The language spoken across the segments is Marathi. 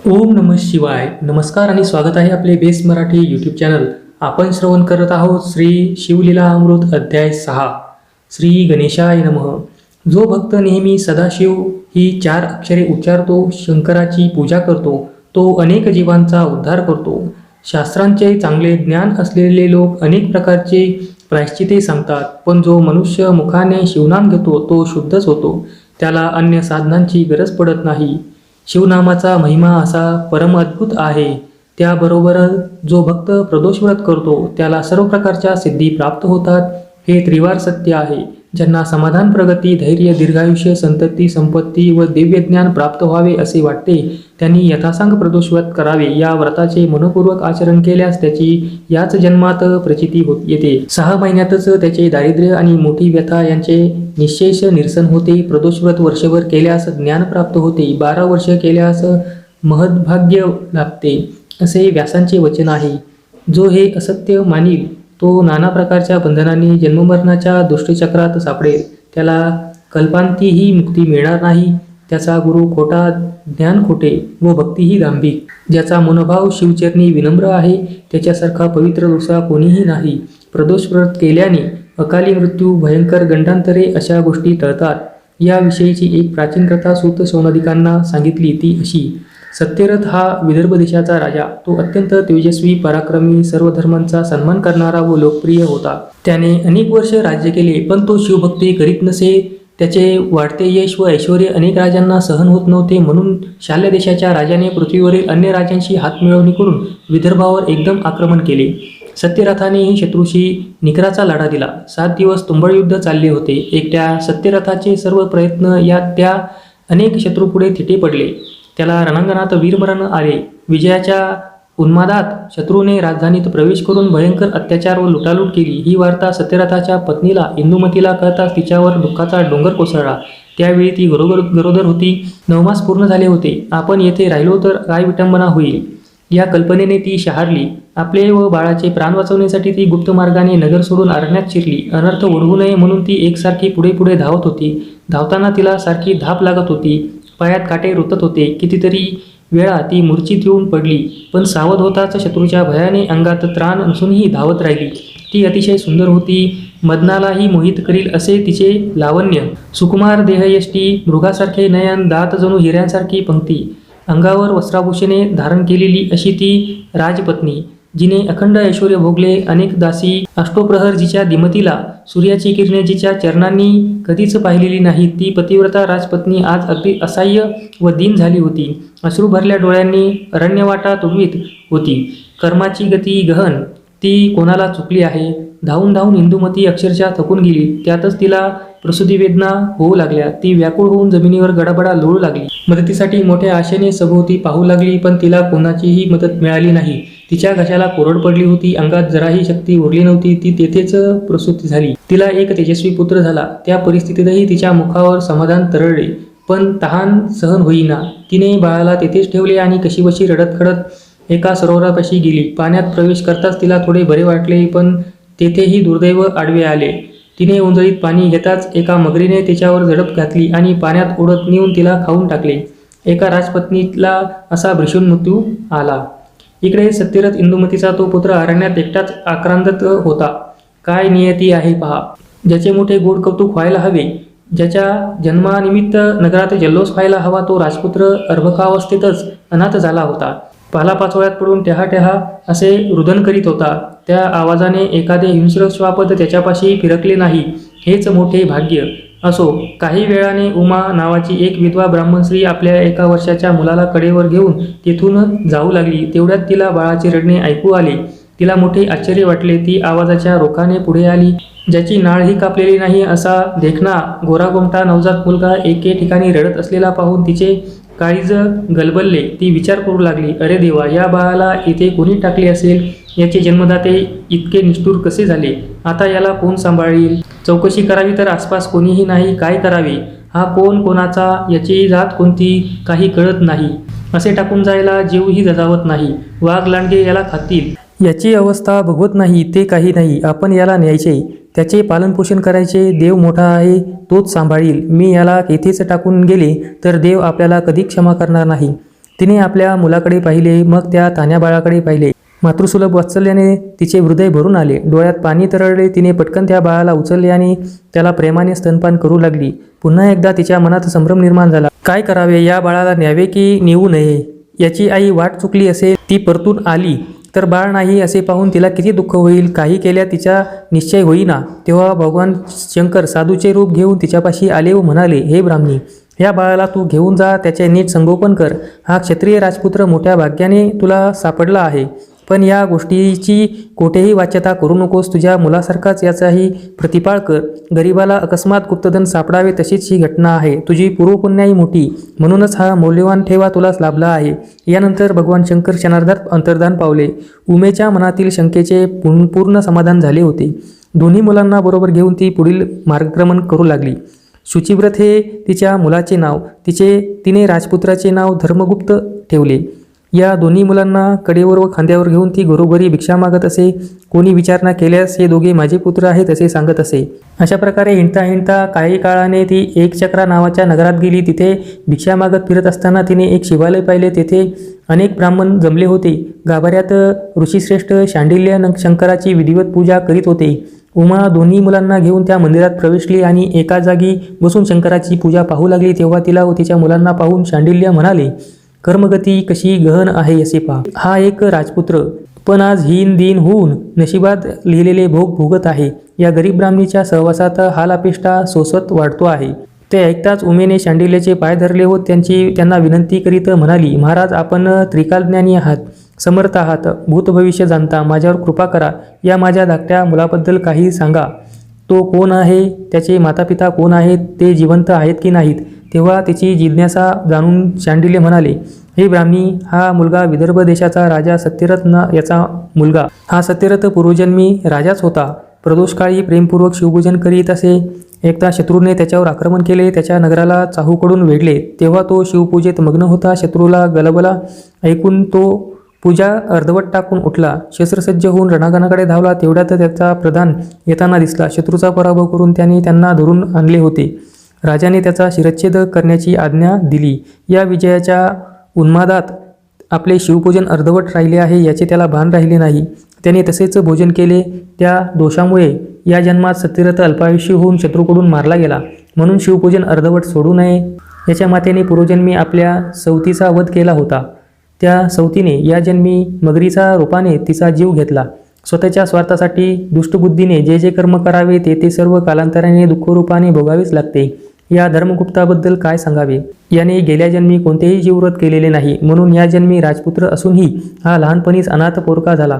ओम नमः शिवाय. नमस्कार आणि स्वागत आहे आपले बेस मराठी यूट्यूब चॅनल. आपण श्रवण करत आहोत श्री शिवलीला अमृत अध्याय 6. श्री गणेशाय नमः. जो भक्त नेहमी सदाशिव ही 4 अक्षरे उच्चारतो, शंकराची पूजा करतो, तो अनेक जीवांचा उद्धार करतो. शास्त्रांचे चांगले ज्ञान असलेले लोक अनेक प्रकारचे प्रायश्चिते सांगतात, पण जो मनुष्य मुखाने शिवनाम घेतो तो शुद्धच होतो. त्याला अन्य साधनांची गरज पडत नाही. शिवनामाचा महिमा असा परम अद्भुत आहे. त्याबरोबर जो भक्त प्रदोषव्रत करतो त्याला सर्व प्रकारच्या सिद्धी प्राप्त होतात. हे त्रिवार सत्य आहे. ज्यांना समाधान, प्रगती, धैर्य, दीर्घायुष्य, संतती, संपत्ती व दिव्य ज्ञान प्राप्त व्हावे असे वाटते त्यांनी यथासांग प्रदोषव्रत करावे. या व्रताचे मनपूर्वक आचरण केल्यास त्याची याच जन्मात प्रचिती येते. 6 महिन्यातच त्याचे दारिद्र्य आणि मोठी व्यथा यांचे निश्शेष निरसन होते. प्रदोषव्रत वर्षभर केल्यास ज्ञान प्राप्त होते. 12 वर्ष केल्यास महद्भाग्य लाभते असे व्यासांचे वचन आहे. जो हे असत्य मानील तो नाना प्रकारच्या बंधनांनी जन्ममरणाच्या दुष्टचक्रात सापडेल. त्याला कल्पांतीही मुक्ती मिळणार नाही. त्याचा गुरु खोटा, ज्ञान खोटे व भक्तीही दांभिक. ज्याचा मनोभाव शिवचरणी विनम्र आहे त्याच्यासारखा पवित्र दुसरा कोणीही नाही. प्रदोषव्रत केल्याने अकाली मृत्यू, भयंकर गंडांतरे अशा गोष्टी टळतात. याविषयीची एक प्राचीन कथा सूत शौनदिकांना सांगितली. ती अशी. सत्यरथ हा विदर्भ देशाचा राजा. तो अत्यंत तेजस्वी, पराक्रमी, सर्व धर्मांचा सन्मान करणारा व लोकप्रिय होता. त्याने अनेक वर्ष राज्य केले, पण तो शिवभक्ती करीत नसे. त्याचे वाढते यश व ऐश्वर्य अनेक राजांना सहन होत नव्हते. म्हणून शाल्य देशाच्या राजाने पृथ्वीवरील अन्य राजांशी हातमिळवणी करून विदर्भावर एकदम आक्रमण केले. सत्यरथानेही शत्रूशी निकराचा लढा दिला. 7 दिवस तुंबळ युद्ध चालले होते. एकट्या सत्यरथाचे सर्व प्रयत्न त्या अनेक शत्रूपुढे थिटे पडले. त्याला रणांगणात वीरमरण आले. विजयाच्या उन्मादात शत्रूने राजधानीत प्रवेश करून भयंकर अत्याचार व लुटालूट केली. ही वार्ता सत्यरथाच्या पत्नीला इंदुमतीला कळताच तिच्यावर दुःखाचा डोंगर कोसळला. त्यावेळी ती गरोदर होती. 9 मास पूर्ण झाले होते. आपण येथे राहिलो तर काय विटंबना होईल या कल्पनेने ती शहारली. आपले व बाळाचे प्राण वाचवण्यासाठी ती गुप्त मार्गाने नगर सोडून अरण्यात शिरली. अनर्थ ओढवू नये म्हणून ती एकसारखी पुढे पुढे धावत होती. धावताना तिला सारखी धाप लागत होती. पायात काटे रुतत होते. कितीतरी वेळा ती मूर्छित येऊन पडली, पण सावध होताच शत्रूच्या भयाने अंगात त्राण नसूनही धावत राहिली. ती अतिशय सुंदर होती. मदनालाही मोहित करील असे तिचे लावण्य. सुकुमार देहयष्टी, मृगासारखे नयन, दात जणू हिऱ्यांसारखी पंक्ती, अंगावर वस्त्राभूषणे धारण केलेली अशी ती राजपत्नी, जिने अखंड ऐश्वर्य भोगले. अनेक दासी, अष्टोप्रहर जिच्या दिमतीला सूर्याची किरणे जिच्या चरणांनी कधीच पाहिलेली नाही, ती पतिव्रता राजपत्नी आज अगदी असह्य व दीन झाली होती. अश्रू भरल्या डोळ्यांनी अरण्यवाटा तुडवीत होती. कर्माची गती गहन. ती कोणाला चुकली आहे. धावून धावून इंदुमती अक्षरशः थकून गेली. त्यातच तिला प्रसूती वेदना होऊ लागल्या. ती व्याकुळ होऊन जमिनीवर गडाबडा लोळू लागली. मदतीसाठी मोठ्या आशेने सभोवती पाहू लागली, पण तिला कोणाचीही मदत मिळाली नाही. तिच्या घशाला कोरड पडली होती. अंगात जराही शक्ती उरली नव्हती. ती तेथेच प्रसूती झाली. तिला एक तेजस्वी पुत्र झाला. त्या परिस्थितीतही तिच्या मुखावर समाधान तरळले, पण तहान सहन होईना. तिने बाळाला तेथेच ठेवले आणि कशीबशी रडत खडत एका सरोवरापाशी गेली. पाण्यात प्रवेश करताच तिला थोडे बरे वाटले, पण तेथेही दुर्दैव आडवे आले. तिने उंजळीत पाणी घेताच एका मगरीने तिच्यावर झडप घातली आणि पाण्यात उडत नेऊन तिला खाऊन टाकले. एका राजपत्नीला असा भीषण मृत्यू आला. इकडे सत्यरथ इंदुमतीचा तो पुत्र अरण्यात एकटाच आक्रांदत होता. काय नियती आहे पहा. ज्याचे मोठे गोड कौतुक व्हायला हवे, ज्याच्या जन्मानिमित्त नगरात जल्लोष व्हायला हवा, तो राजपुत्र अर्भकावस्थेतच अनाथ झाला होता. पालापाचोळ्यात पडून टहा टहा असे रुदन करीत होता. त्या आवाजाने एखादे हिंस्र श्वापद त्याच्यापाशी फिरकले नाही. हेच मोठे भाग्य. असो, काही वेळाने उमा नावाची एक विधवा ब्राह्मण स्त्री आपल्या 1 वर्षाच्या मुलाला कडेवर घेऊन तेथून जाऊ लागली. तेवढ्यात तिला बाळाचे रडणे ऐकू आले. तिला मोठे आश्चर्य वाटले. ती आवाजाच्या रोखाने पुढे आली. ज्याची नाळही कापलेली नाही असा देखणा गोरागोमटा नवजात मुलगा एके ठिकाणी रडत असलेला पाहून तिचे काळीज गलबलले. ती विचार करू लागली, अरे देवा, या बाळाला इथे कोणी टाकले असेल? याचे जन्मदाते इतके निष्ठुर कसे झाले? आता याला कोण सांभाळील? चौकशी करावी तर आसपास कोणीही नाही. काय करावे? हा कोण कोणाचा, याची जात कोणती, काही कळत नाही. असे टाकून जायला जीवही जजावत नाही. वाघ लांडगे याला खातील याची अवस्था भोगवत नाही. ते काही नाही. आपण याला न्यायचे, त्याचे पालनपोषण करायचे. देव मोठा आहे, तोच सांभाळील. मी याला येथेच टाकून गेले तर देव आपल्याला कधी क्षमा करणार नाही. तिने आपल्या मुलाकडे पाहिले, मग त्या तान्ह्या बाळाकडे पाहिले. मातृसुलभ वात्सल्याने तिचे हृदय भरून आले. डोळ्यात पाणी तरळले. तिने पटकन त्या बाळाला उचलले आणि त्याला प्रेमाने स्तनपान करू लागली. पुन्हा एकदा तिच्या मनात संभ्रम निर्माण झाला. काय करावे? या बाळाला न्यावे की नेऊ नये? याची आई वाट चुकली असे ती परतून आली तर बाळ नाही असे पाहून तिला किती दुःख होईल. काही केल्या तिचा निश्चय होईना. तेव्हा भगवान शंकर साधूचे रूप घेऊन तिच्यापाशी आले व म्हणाले, हे ब्राह्मणी, या बाळाला तू घेऊन जा, त्याचे नीट संगोपन कर. हा क्षत्रिय राजपुत्र मोठ्या भाग्याने तुला सापडला आहे. पण या गोष्टीची कोठेही वाच्यता करू नकोस. तुझ्या मुलासारखाच याचाही प्रतिपाळ कर. गरिबाला अकस्मात गुप्तधन सापडावे तशीच ही घटना आहे. तुझी पूर्वपुण्याई मोठी, म्हणूनच हा मौल्यवान ठेवा तुलाच लाभला आहे. यानंतर भगवान शंकर क्षणार्धात अंतर्धान पावले. उमेच्या मनातील शंकेचे पूर्ण समाधान झाले होते. दोन्ही मुलांना बरोबर घेऊन ती पुढील मार्गक्रमण करू लागली. शुचिव्रत हे तिच्या मुलाचे नाव. तिने राजपुत्राचे नाव धर्मगुप्त ठेवले. या दोन्ही मुलांना कडेवर व खांद्यावर घेऊन ती घरोघरी भिक्षा मागत असे. कोणी विचारणा केल्यास हे दोघे माझे पुत्र आहेत असे सांगत असे. अशा प्रकारे हिंडता हिंडता काही काळाने ती एकचक्रा नावाच्या नगरात गेली. तिथे भिक्षा मागत फिरत असताना तिने एक शिवालय पाहिले. तेथे अनेक ब्राह्मण जमले होते. गाभाऱ्यात ऋषीश्रेष्ठ शांडिल्य शंकराची विधिवत पूजा करीत होते. उमा दोन्ही मुलांना घेऊन त्या मंदिरात प्रवेशली आणि एका जागी बसून शंकराची पूजा पाहू लागली. तेव्हा तिला व तिच्या मुलांना पाहून शांडिल्य म्हणाले, कर्मगती कशी गहन आहे असे पहा. हा एक राजपुत्र पण आज हीन दीन होऊन नशिबात लिहिलेले भोग भोगत आहे. या गरीब ब्राह्मणीच्या सहवासात हालापेष्टा सोसत वाढतो आहे. ते ऐकताच उमेने शांडिल्यचे पाय धरले व त्यांना विनंती करीत म्हणाली, महाराज, आपण त्रिकालज्ञानी आहात, समर्थ आहात, भूतभविष्य जाणता. माझ्यावर कृपा करा. या माझ्या धाकट्या मुलाबद्दल काही सांगा. तो कोण आहे? त्याचे मातापिता कोण आहेत? ते जिवंत आहेत की नाहीत? तेव्हा तिची जिज्ञासा जाणून शांडिल्य म्हणाले, हे ब्राह्मणी, हा मुलगा विदर्भ देशाचा राजा सत्यरथ याचा मुलगा. हा सत्यरथ पूर्वजन्मी राजाच होता. प्रदोषकाळी प्रेमपूर्वक शिवपूजन करीत असे. एकदा शत्रूने त्याच्यावर आक्रमण केले. त्याच्या नगराला चाहूकडून वेढले. तेव्हा तो शिवपूजेत मग्न होता. शत्रूला गलबला ऐकून तो पूजा अर्धवट टाकून उठला. शस्त्रसज्ज होऊन रणांगणाकडे धावला. तेवढ्यात त्याचा प्रधान येताना दिसला. शत्रूचा पराभव करून त्याने त्यांना धरून आणले होते. राजाने त्याचा शिरच्छेद करण्याची आज्ञा दिली. या विजयाच्या उन्मादात आपले शिवपूजन अर्धवट राहिले आहे याचे त्याला भान राहिले नाही. त्याने तसेच भोजन केले. त्या दोषामुळे या जन्मात सत्यरथ अल्पायुष्य होऊन शत्रूकडून मारला गेला. म्हणून शिवपूजन अर्धवट सोडू नये. याच्या मातेने पूर्वजन्मी आपल्या सवतीचा वध केला होता. त्या सवतीने या जन्मी मगरीचा रूपाने तिचा जीव घेतला. स्वतःच्या स्वार्थासाठी दुष्टबुद्धीने जे जे कर्म करावे ते सर्व कालांतराने दुःखरूपाने भोगावेच लागते. या धर्मगुप्ताबद्दल काय सांगावे? याने गेल्या जन्मी कोणतेही जीवव्रत केलेले नाही. म्हणून या जन्मी राजपुत्र असूनही हा लहानपणीच अनाथ पोरका झाला.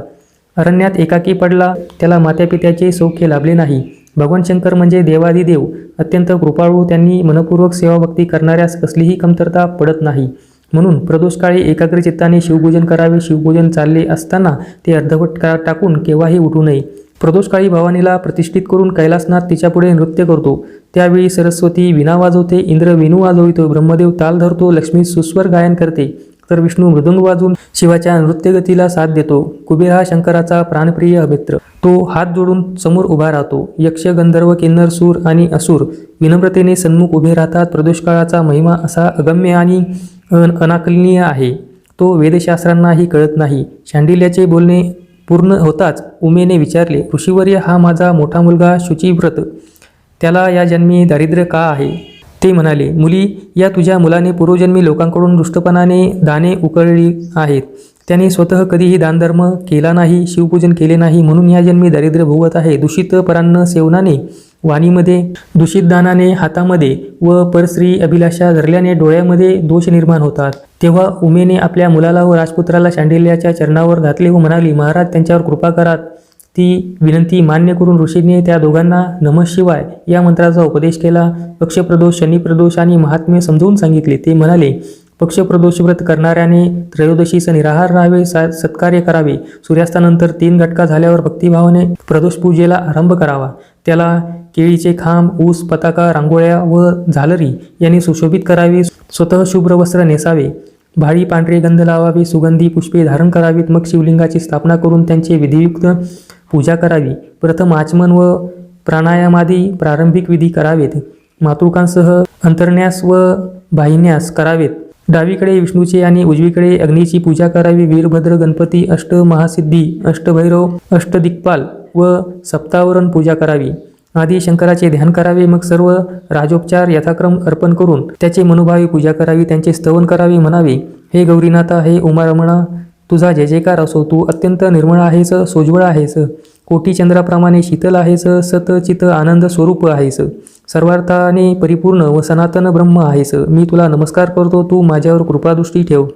अरण्यात एकाकी पडला. त्याला मातापित्याचे सौख्य लाभले नाही. भगवान शंकर म्हणजे देवादिदेव, अत्यंत कृपाळू. त्यांनी मनपूर्वक सेवाभक्ती करणाऱ्यास कसलीही कमतरता पडत नाही. म्हणून प्रदोषकाळी एकाग्र चित्ताने शिवपूजन करावे. शिवपूजन चालले असताना ते अर्धवट टाकून केव्हाही उठू नये. प्रदोषकाळी भवानीला प्रतिष्ठित करून कैलासनाथ तिच्यापुढे नृत्य करतो. त्यावेळी सरस्वती वीणा वाजवते, इंद्र वेणू वाजवितो, ब्रह्मदेव ताल धरतो, लक्ष्मी सुस्वर गायन करते, तर विष्णू मृदुंग वाजवून शिवाच्या नृत्यगतीला साथ देतो. कुबेर हा शंकराचा प्राणप्रिय मित्र. तो हात जोडून समोर उभा राहतो. यक्ष, गंधर्व, किन्नर, सूर आणि असुर विनम्रतेने सन्मुख उभे राहतात. प्रदोषकाळाचा महिमा असा अगम्य आणि अनाकलनीय आहे. तो वेदशास्त्रांनाही कळत नाही. शांडिल्याचे बोलणे पूर्ण होताच उमेने विचारले, ऋषीवर्य, हा माझा मोठा मुलगा शुचिव्रत, त्याला या जन्मी दारिद्र्य का आहे? ते म्हणाले, मुली, या तुझ्या मुलाने पूर्वजन्मी लोकांकडून दुष्टपणाने दाने उकळली आहेत. त्याने स्वतः कधीही दानधर्म केला नाही, शिवपूजन केले नाही, म्हणून या जन्मी दारिद्र्य भोगत आहे. दूषित परान्न सेवनाने वाणीमध्ये, दूषित दानाने हातामध्ये व परस्त्री अभिलाषा धरल्याने डोळ्यामध्ये दोष निर्माण होतात. तेव्हा उमेने आपल्या मुलाला व राजपुत्राला शांडिल्याच्या चरणावर घातले व म्हणाली, महाराज, त्यांच्यावर कृपा करा. ती विनंती मान्य करून ऋषीने त्या दोघांना नमः शिवाय या मंत्राचा उपदेश केला. पक्षप्रदोष, शनिप्रदोष आणि महात्म्य समजवून सांगितले. ते म्हणाले, पक्षप्रदोष व्रत करणाऱ्याने त्रयोदशीस निराहार राहावे, सत्कार्य करावे. सूर्यास्तानंतर 3 घटका झाल्यावर भक्तिभावाने प्रदोष पूजेला आरंभ करावा. त्याला केळीचे खांब, ऊस, पताका, रांगोळ्या व झालरी यांनी सुशोभित करावे. स्वतः शुभ्र वस्त्र नेसावे. भारी पांढरे गंध लावावे. सुगंधी पुष्पे धारण करावीत. मग शिवलिंगाची स्थापना करून त्यांचे विधियुक्त पूजा करावी. प्रथम आचमन व प्राणायामादी प्रारंभिक विधी करावेत. मातृकांसह अंतरण्यास व वाहिन्यास करावेत. डावीकडे विष्णूचे आणि उजवीकडे अग्नीची पूजा करावी. वीरभद्र, गणपती, अष्टमहासिद्धी, अष्टभैरव, अष्टदिक्पाल व सप्तावरण पूजा करावी. आधी शंकराचे ध्यान करावे. मग सर्व राजोपचार यथाक्रम अर्पण करून त्याचे मनोभावे पूजा करावी. त्यांचे स्तवन करावे. म्हणावे, हे गौरीनाथा, हे उमारमणा, तुझा जय जयकार असो. तू अत्यंत निर्मळ आहेस, सोज्वळ आहेस, कोटी चंद्राप्रमाणे शीतल आहेस, सत चित आनंद स्वरूप आहेस, सर्वार्थाने परिपूर्ण व सनातन ब्रह्म आहेस. मी तुला नमस्कार करतो. तू माझ्यावर कृपादृष्टी ठेव.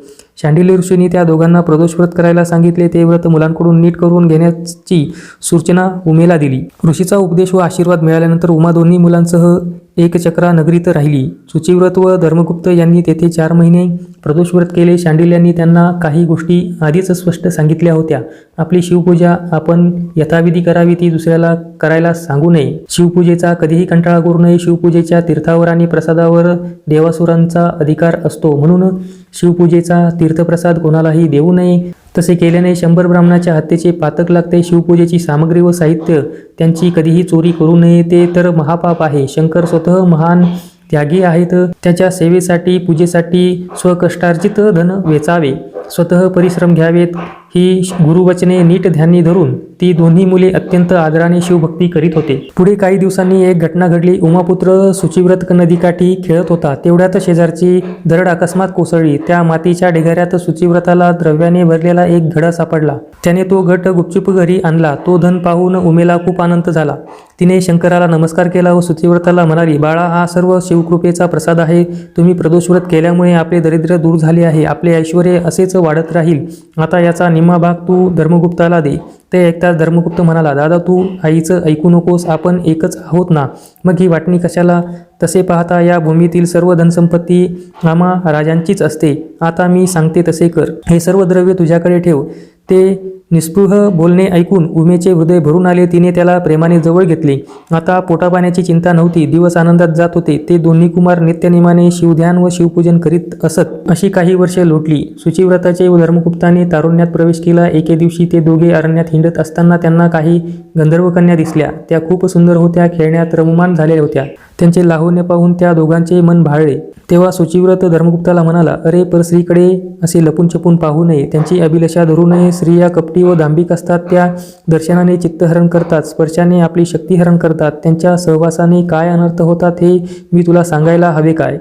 शांडिल्य ऋषींनी त्या दोघांना प्रदोष व्रत करायला सांगितले. ते व्रत मुलांकडून नीट करून घेण्याची सूचना उमेला दिली. ऋषीचा उपदेश व आशीर्वाद मिळाल्यानंतर उमा दोन्ही मुलांसह एकचक्रा नगरीत राहिली. शुचिव्रत व धर्मगुप्त यांनी तेथे 4 महिने प्रदोष व्रत केले. शांडिल्यांनी त्यांना काही गोष्टी आधीच स्पष्ट सांगितल्या होत्या. आपली शिवपूजा आपण यथाविधी करावी, ती दुसऱ्याला करायला सांगू नये. शिवपूजेचा कधीही कंटाळा करू नये. शिवपूजेच्या तीर्थावर आणि प्रसादावर देवासुरांचा अधिकार असतो, म्हणून शिवपूजेचा तीर्थप्रसाद कोणालाही देऊ नये. तसे केल्याने 100 ब्राह्मणाच्या हत्येचे पातक लागते. शिवपूजेची सामग्री व साहित्य त्यांची कधीही चोरी करू नये, ते तर महापाप आहे. शंकर स्वतः महान त्यागी आहेत. त्याच्या सेवेसाठी, पूजेसाठी स्वकष्टार्जित धन वेचावे, स्वतः परिश्रम घ्यावेत. ही गुरुवचने नीट ध्यानी धरून ती दोन्ही मुले अत्यंत आदराने शिवभक्ती करीत होते. पुढे काही दिवसांनी एक घटना घडली. उमापुत्र शुचिव्रत नदीकाठी खेळत होता. तेवढ्यात शेजारची दरड अकस्मात कोसळली. त्या मातीच्या ढिगाऱ्यात शुचिव्रताला द्रव्याने भरलेला एक घडा सापडला. त्याने तो घट गुपचूप घरी आणला. तो धन पाहून उमेला खूप आनंद झाला. तिने शंकराला नमस्कार केला व शुचिव्रताला म्हणाली, बाळा, हा सर्व शिवकृपेचा प्रसाद आहे. तुम्ही प्रदोषव्रत केल्यामुळे आपले दरिद्र दूर झाले आहे. आपले ऐश्वर असेच वाढत राहील. आता याचा निम्मा भाग तू धर्मगुप्ताला दे. ते ऐकताच धर्मगुप्त म्हणाला, दादा, तू आईचं ऐकू नकोस. आपण एकच आहोत ना, मग ही वाटणी कशाला? तसे पाहता या भूमीतील सर्व धनसंपत्ती आम्हा राजांचीच असते. आता मी सांगते तसे कर. हे सर्व द्रव्य तुझ्याकडे ठेव. ते निस्पृह बोलणे ऐकून उमेचे हृदय भरून आले. तिने त्याला प्रेमाने जवळ घेतले. आता पोटापाण्याची चिंता नव्हती. दिवस आनंदात जात होते. ते दोन्ही कुमार नित्यनेमाने शिवध्यान व शिवपूजन करीत असत. अशी काही वर्षे लोटली. शुचिव्रताचे व धर्मगुप्ताने तारुण्यात प्रवेश केला. एके दिवशी ते दोघे अरण्यात हिंडत असताना त्यांना काही गंधर्वकन्या दिसल्या. त्या खूप सुंदर होत्या. खेळण्यात रममाण झालेल्या होत्या. त्यांचे लावण्य पाहून त्या दोघांचे मन भाळले. तेव्हा शुचिव्रत धर्मगुप्ताला म्हणाला, अरे, परस्त्रीकडे असे लपून छपून पाहू नये. त्यांची अभिलाषा धरू नये. स्त्रिया कपटी व दांभिक असतात. त्या दर्शनाने चित्तहरण करतात, स्पर्शाने आपली शक्ती हरण करतात. त्यांच्या सहवासाने काय अनर्थ होतात हे मी तुला सांगायला हवे काय?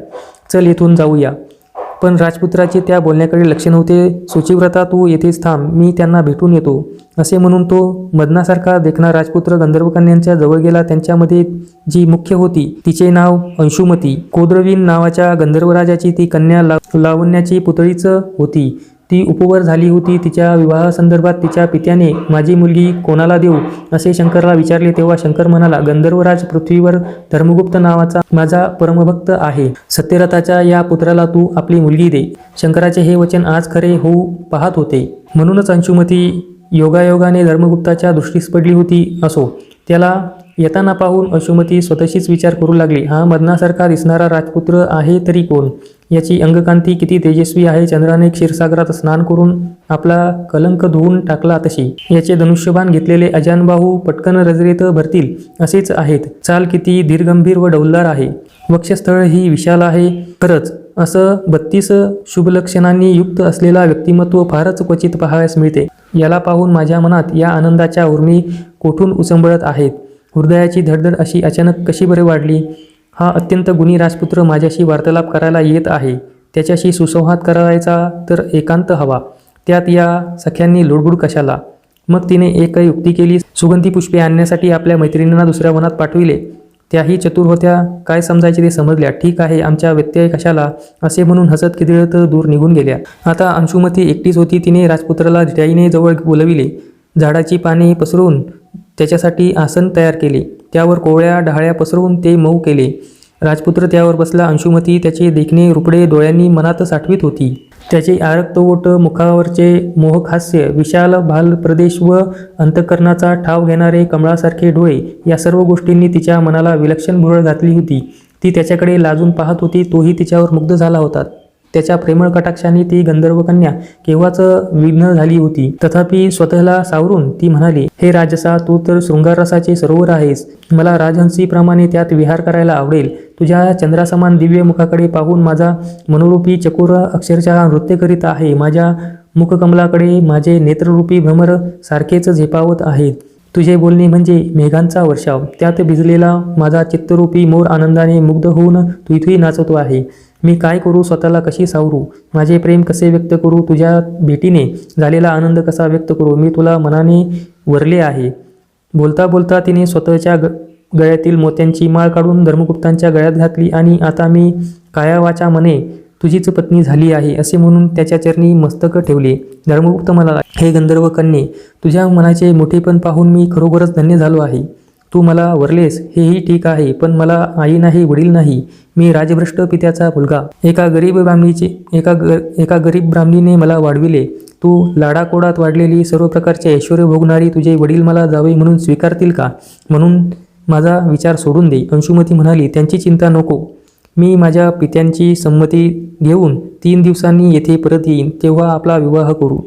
चल, येथून जाऊया. पण राजपुत्राचे त्या बोलण्याकडे लक्ष नव्हते. शुचिव्रता, तू येथेच थांब, मी त्यांना भेटून येतो. असे म्हणून तो मदनासारखा देखणा राजपुत्र गंधर्वकन्यांच्या जवळ गेला. त्यांच्यामध्ये जी मुख्य होती तिचे नाव अंशुमती. कोद्रवीन नावाच्या गंधर्वराजाची ती कन्या लावण्याची पुतळीच होती. ती उपवर झाली होती. तिच्या विवाहासंदर्भात तिच्या पित्याने माझी मुलगी कोणाला देऊ असे शंकरला विचारले. तेव्हा शंकर म्हणाला, गंधर्वराज पृथ्वीवर धर्मगुप्त नावाचा माझा परमभक्त आहे. सत्यरथाच्या या पुत्राला तू आपली मुलगी दे. शंकराचे हे वचन आज खरे होऊ पाहत होते. म्हणूनच अंशुमती योगायोगाने धर्मगुप्ताच्या दृष्टीस पडली होती. असो, त्याला येताना पाहून अंशुमती स्वतःशीच विचार करू लागली, हा मदनासारखा दिसणारा राजपुत्र आहे तरी कोण? याची अंगकांती किती तेजस्वी आहे. चंद्राने क्षीरसागरात स्नान करून आपला कलंक धुवून टाकला तशी. याचे धनुष्यबाण घेतलेले अजानबाहू पटकन रजरेत भरतील असेच आहेत. चाल किती दीर्घगंभीर व डौलदार आहे. वक्षस्थळ ही विशाल आहे. खरंच असं 32 शुभलक्षणांनी युक्त असलेला व्यक्तिमत्व फारच क्वचित पाहावयास मिळते. याला पाहून माझ्या मनात या आनंदाच्या उर्मी कोठून उसंबळत आहेत. हृदयाची धडधड अशी अचानक कशी बरे वाढली. हा अत्यंत गुणी राजपुत्र माझ्याशी वार्तालाप करायला येत आहे. त्याच्याशी सुसंवाद करायचा तर एकांत हवा. त्यात या सख्यांनी लुडबुड कशाला? मग तिने एक युक्ती केली. सुगंधी पुष्पे आणण्यासाठी आपल्या मैत्रिणींना दुसऱ्या वनात पाठविले. त्याही चतुर होत्या. काय समजायचे ते समजल्या. ठीक आहे, आमच्या व्यत्यय कशाला असे म्हणून हसत खिदळत दूर निघून गेल्या. आता अंशुमती एकटीच होती. तिने राजपुत्राला धिटाईने जवळ बोलविले. झाडाची पाने पसरून त्याच्यासाठी आसन तयार केले. त्यावर कोवळ्या डहाळ्या पसरवून ते मऊ केले. राजपुत्र त्यावर बसला. अंशुमती त्याचे देखणे रुपडे डोळ्यांनी मनात साठवीत होती. त्याचे आरक्त ओठ, मुखावरचे मोहक हास्य, विशाल भाल प्रदेश व अंतःकरणाचा ठाव घेणारे कमळासारखे डोळे या सर्व गोष्टींनी तिच्या मनाला विलक्षण भुरळ घातली होती. ती त्याच्याकडे लाजून पाहत होती. तोही तिच्यावर मुग्ध झाला होता. त्याच्या प्रेमळ कटाक्षाने ती गंधर्वकन्या केव्हाच विघ्न झाली होती. तथापि स्वतःला सावरून ती म्हणाली, हे राजसा, तू तर शृंगार रसाचे सरोवर आहेस. मला राजहंसीप्रमाणे त्यात विहार करायला आवडेल. तुझ्या चंद्रासमान दिव्य मुखाकडे पाहून माझा मनोरूपी चकोर अक्षरशः नृत्य करीत आहे. माझ्या मुखकमलाकडे माझे नेत्ररूपी भ्रमर सारखेच झेपावत आहेत. तुझे बोलणे म्हणजे मेघांचा वर्षाव. त्यात भिजलेला माझा चित्तरूपी मोर आनंदाने मुग्ध होऊन तुईतुई नाचतो आहे. मी काय करू, स्वतःला कशी सावरू, माझे प्रेम कसे व्यक्त करू, तुझ्या भेटीने झालेला आनंद कसा व्यक्त करू. मी तुला मनाने वरले आहे. बोलता बोलता तिने स्वतःच्या गळ्यातील मोत्यांची माळ काढून धर्मगुप्तांच्या गळ्यात घातली आणि आता मी कायावाचा मने तुझीच पत्नी झाली आहे असे म्हणून त्याच्या चरणी मस्तक ठेवले. धर्मगुप्त म्हणाला, हे गंधर्व कन्ये, तुझ्या मनाचे मोठेपण पाहून मी खरोखरच धन्य झालो आहे. तू मला वरलेस हेही ठीक आहे, पण मला आई नाही, वडील नाही. मी राजभ्रष्ट पित्याचा मुलगा. एका गरीब ब्राह्मणीने मला वाढविले. तू लाडाकोडात वाढलेली, सर्व प्रकारचे ऐश्वर्य भोगणारी तुझे वडील मला जावई म्हणून स्वीकारतील का? म्हणून माझा विचार सोडून दे. अंशुमती म्हणाली, त्यांची चिंता नको. मी माझ्या पित्यांची संमती घेऊन 3 दिवसांनी येथे परत येईन, तेव्हा आपला विवाह करू.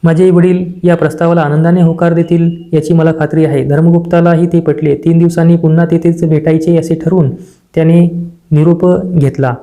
माझे वडील या प्रस्तावाला आनंदाने होकार देतील याची मला खात्री आहे. धर्मगुप्तालाही ते पटले. 3 दिवसांनी पुन्हा तेथेच भेटायचे असे ठरवून त्याने निरोप घेतला.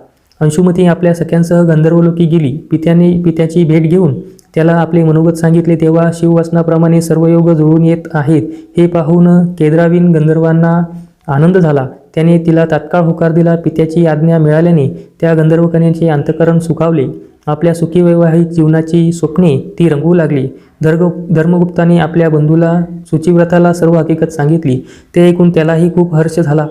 अंशुमती आपल्या सख्यांसह गंधर्वलोकी गेली. पित्याची भेट घेऊन त्याला आपले मनोगत सांगितले तेव्हा शिववचनाप्रमाणे सर्व योग जुळून येत आहेत हे पाहून केद्रावीन गंधर्वांना आनंद झाला. त्याने तिला तात्काळ होकार दिला. पित्याची आज्ञा मिळाल्याने त्या गंधर्वकन्याचे अंतःकरण सुखावले. आपल्या सुखी वैवाहिक जीवनाची स्वप्ने ती रंगवू लागली. धर्मगुप्ताने आपल्या बंधूला सुचिव्रताला सर्व हकीकत सांगितली. ते ऐकून त्यालाही खूप हर्ष झाला.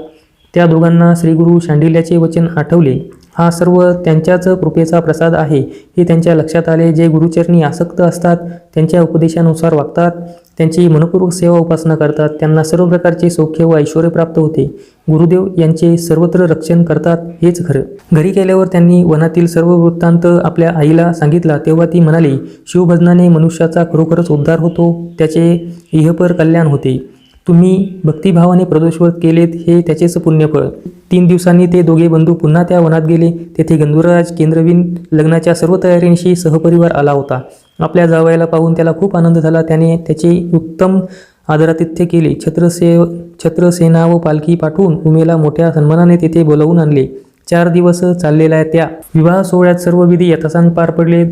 त्या दोघांना श्रीगुरु शांडिल्याचे वचन आठवले. हा सर्व त्यांच्याच कृपेचा प्रसाद आहे हे त्यांच्या लक्षात आले. जे गुरुचरणी आसक्त असतात, त्यांच्या उपदेशानुसार वागतात, त्यांची मनपूर्वक सेवा उपासना करतात, त्यांना सर्व प्रकारचे सौख्य व ऐश्वर्य प्राप्त होते. गुरुदेव यांचे सर्वत्र रक्षण करतात हेच खरं. घरी गेल्यावर त्यांनी वनातील सर्व वृत्तांत आपल्या आईला सांगितला. तेव्हा ती म्हणाली, शिवभजनाने मनुष्याचा खरोखरच उद्धार होतो, त्याचे इहपर कल्याण होते. तुम्ही भक्तिभावाने प्रदोषव्रत केलेत हे त्याचेच पुण्यफळ. 3 दिवसांनी ते दोघे बंधू पुन्हा त्या वनात गेले. तेथे गंधर्वराज केंद्रवीन लग्नाच्या सर्व तयारींशी सहपरिवार आला होता. आपल्या जावयाला पाहून त्याला खूप आनंद झाला. त्याने त्याचे उत्तम आदरातिथ्य केले. छत्रसेना व पालखी पाठवून उमेला मोठ्या सन्मानाने तेथे बोलावून आणले. 4 दिवस चाललेल्या त्या विवाह सोहळ्यात सर्व विधी यथासांग पार पडले.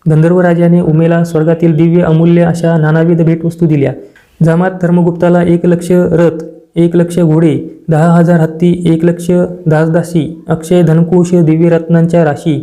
गंधर्वराजाने उमेला स्वर्गातील दिव्य अमूल्य अशा नानाविध भेटवस्तू दिल्या. जमात धर्मगुप्ताला 1,00,000 रथ, 1,00,000 घोडे, 10,000 हत्ती, 1,00,000 दासदासी, अक्षय धनकोश, दिव्य रत्नांच्या राशी,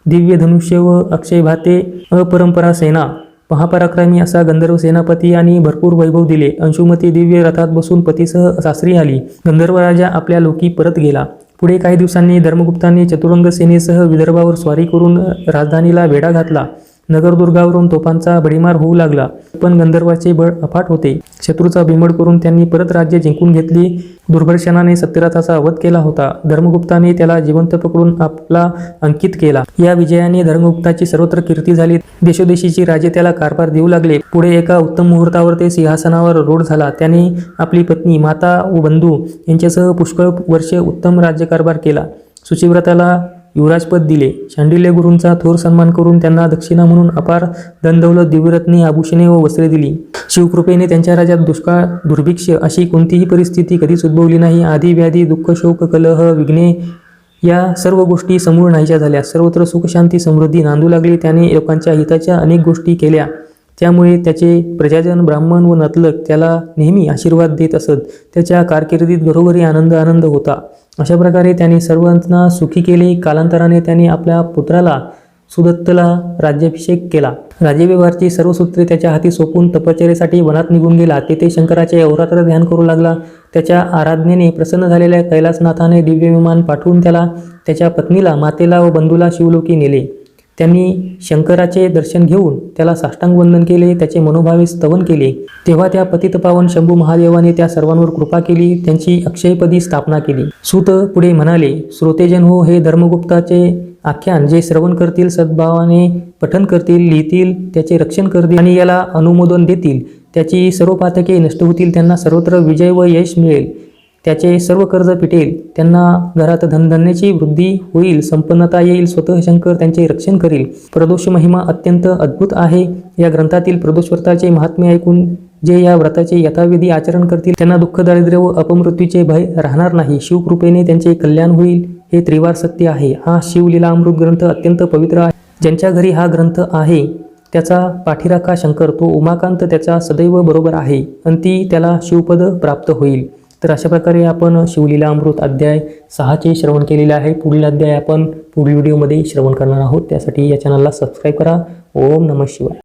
दिव्य धनुष्य व अक्षय भाते, अपरंपरा सेना, महापराक्रमी असा गंधर्व सेनापती आणि भरपूर वैभव दिले. अंशुमती दिव्य रथात बसून पतीसह सासरी आली. गंधर्वराजा आपल्या लोकी परत गेला. पुढे काही दिवसांनी धर्मगुप्तांनी चतुरंग सेनेसह विदर्भावर स्वारी करून राजधानीला वेढा घातला. नगरदुर्गावरून तोफांचा भडीमार होऊ लागला. पण गंधर्वाचे बळ अफाट होते. शत्रूचा बिमोड करून त्यांनी परत राज्य जिंकून घेतली. दुर्भर्षणाने सत्यरथाचा वध केला होता. धर्मगुप्ताने त्याला जिवंत पकडून आपला अंकित केला. या विजयाने धर्मगुप्ताची सर्वत्र कीर्ती झाली. देशोदेशीची राजे त्याला कारभार देऊ लागले. पुढे एका उत्तम मुहूर्तावर ते सिंहासनावर रूढ झाला. त्याने आपली पत्नी, माता व बंधू यांच्यासह पुष्कळ वर्षे उत्तम राज्यकारभार केला. सुचिव्रताला युवराजपद दिले. शांडिल्य गुरूंचा थोर सन्मान करून त्यांना दक्षिणा म्हणून अपार धनदौलत, दिव्यरत्ने, आभूषणे व वस्त्रे दिली. शिवकृपेने त्यांच्या राज्यात दुष्काळ, दुर्भिक्ष अशी कोणतीही परिस्थिती कधीच उद्भवली नाही. आधी व्याधी, दुःख, शोक, कलह, विघ्ने या सर्व गोष्टी समूळ नाहीशा झाल्या. सर्वत्र सुख, शांती, समृद्धी नांदू लागली. त्याने लोकांच्या हिताच्या अनेक गोष्टी केल्या. त्यामुळे त्याचे प्रजाजन, ब्राह्मण व नतलक त्याला नेहमी आशीर्वाद देत असत. त्याच्या कारकिर्दीत घरोघरी आनंद होता. अशा प्रकारे त्याने सर्वांना सुखी केले. कालांतराने त्याने आपल्या पुत्राला सुदत्तला राज्याभिषेक केला. राज्यव्यवहारची सर्व सूत्रे त्याच्या हाती सोपून तपश्चर्येसाठी वनात निघून गेला. तेथे शंकराचे अहोरात्र ध्यान करू लागला. त्याच्या आराधनेने प्रसन्न झालेल्या कैलासनाथाने दिव्य विमान पाठवून त्याला, त्याच्या पत्नीला, मातेला व बंधूला शिवलोकी नेले. त्यांनी शंकराचे दर्शन घेऊन त्याला साष्टांग वंदन केले. त्याचे मनोभावे स्तवन केले. तेव्हा त्या पतितपावन शंभू महादेवाने त्या सर्वांवर कृपा केली. त्यांची अक्षयपदी स्थापना केली. सूत पुढे म्हणाले, श्रोतेजन हो, हे धर्मगुप्ताचे आख्यान जे श्रवण करतील, सद्भावाने पठन करतील, लिहितील, त्याचे रक्षण करतील आणि याला अनुमोदन देतील, त्याची सर्व पातके नष्ट होतील. त्यांना सर्वत्र विजय व यश मिळेल. त्याचे सर्व कर्ज फिटेल, त्यांना घरात धनधान्याची वृद्धी होईल, संपन्नता येईल, स्वतः शंकर त्यांचे रक्षण करील. प्रदोष महिमा अत्यंत अद्भुत आहे. या ग्रंथातील प्रदोष व्रताचे महात्म्य ऐकून जे या व्रताचे यथाविधी आचरण करतील त्यांना दुःख, दारिद्र्य व अपमृत्यूचे भय राहणार नाही. शिवकृपेने त्यांचे कल्याण होईल, हे त्रिवार सत्य आहे. हा शिवलीला अमृत ग्रंथ अत्यंत पवित्र आहे. ज्यांच्या घरी हा ग्रंथ आहे त्याचा पाठीराखा शंकर, तो उमाकांत त्याचा सदैव बरोबर आहे आणि ती त्याला शिवपद प्राप्त होईल. तर अशा प्रकारे आपण शिवलीला अमृत अध्याय 6चे श्रवण केलेले आहे. पुढील अध्याय आपण पुढील व्हिडिओमध्ये श्रवण करणार आहोत. त्यासाठी या चॅनलला सबस्क्राईब करा. ओम नमः शिवाय.